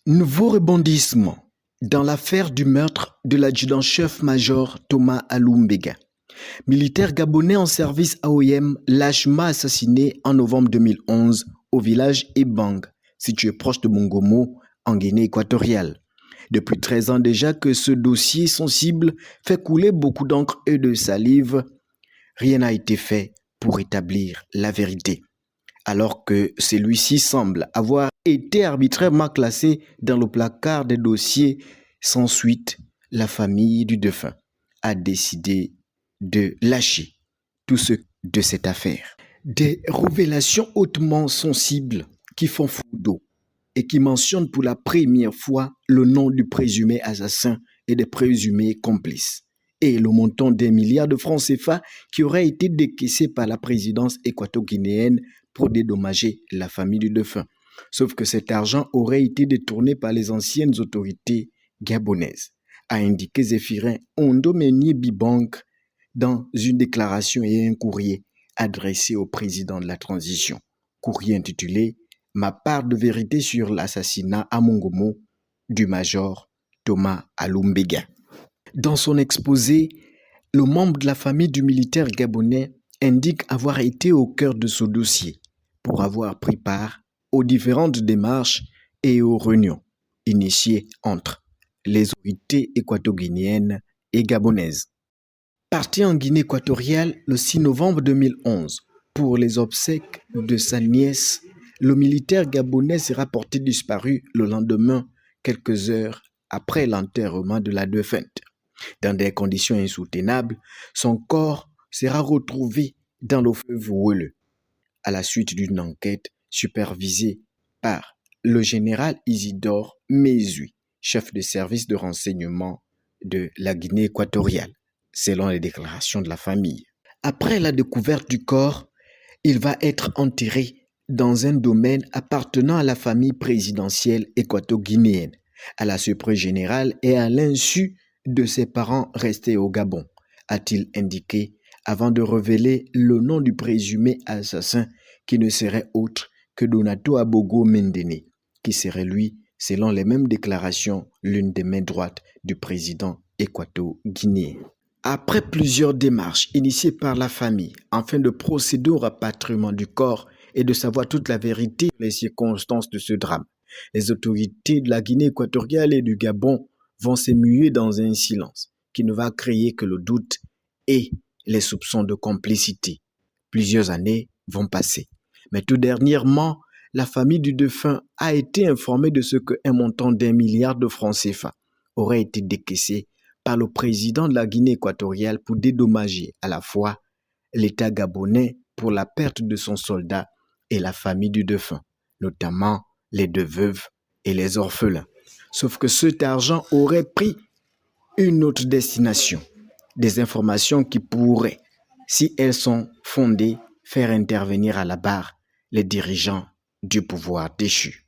Nouveau rebondissement dans l'affaire du meurtre de l'adjudant-chef-major Thomas Aloumbéga. Militaire gabonais en service AOM lâchement assassiné en novembre 2011 au village Ebang, situé proche de Mongomo, en Guinée équatoriale. Depuis 13 ans déjà que ce dossier sensible fait couler beaucoup d'encre et de salive, rien n'a été fait pour établir la vérité. Alors que celui-ci semble avoir été arbitrairement classé dans le placard des dossiers sans suite, la famille du défunt a décidé de lâcher tout ce de cette affaire. Des révélations hautement sensibles qui font fou d'eau et qui mentionnent pour la première fois le nom du présumé assassin et des présumés complices et le montant d'1 milliard de francs CFA qui aurait été décaissé par la présidence équato-guinéenne pour dédommager la famille du défunt. Sauf que cet argent aurait été détourné par les anciennes autorités gabonaises, a indiqué Zéphirin Ondomeni Bibank dans une déclaration et un courrier adressé au président de la transition. Courrier intitulé « Ma part de vérité sur l'assassinat à Mongomo du major Thomas Aloumbéga ». Dans son exposé, le membre de la famille du militaire gabonais indique avoir été au cœur de ce dossier pour avoir pris part aux différentes démarches et aux réunions initiées entre les autorités équato-guinéennes et gabonaises. Parti en Guinée équatoriale le 6 novembre 2011 pour les obsèques de sa nièce, le militaire gabonais sera porté disparu le lendemain, quelques heures après l'enterrement de la défunte. Dans des conditions insoutenables, son corps sera retrouvé dans le fleuve Wele, à la suite d'une enquête supervisée par le général Isidore Mézui, chef de service de renseignement de la Guinée équatoriale, selon les déclarations de la famille. Après la découverte du corps, il va être enterré dans un domaine appartenant à la famille présidentielle équato-guinéenne, à la surprise générale et à l'insu de ses parents restés au Gabon, a-t-il indiqué avant de révéler le nom du présumé assassin qui ne serait autre que Donato Abogo Mendene, qui serait lui, selon les mêmes déclarations, l'une des mains droites du président équato-guinéen. Après plusieurs démarches initiées par la famille afin de procéder au rapatriement du corps et de savoir toute la vérité sur les circonstances de ce drame, les autorités de la Guinée équatoriale et du Gabon vont s'émuer dans un silence qui ne va créer que le doute et les soupçons de complicité. Plusieurs années vont passer, mais tout dernièrement, la famille du défunt a été informée de ce qu'un montant d'1 milliard de francs CFA aurait été décaissé par le président de la Guinée équatoriale pour dédommager à la fois l'État gabonais pour la perte de son soldat et la famille du défunt, notamment les deux veuves et les orphelins. Sauf que cet argent aurait pris une autre destination, des informations qui pourraient, si elles sont fondées, faire intervenir à la barre les dirigeants du pouvoir déchu.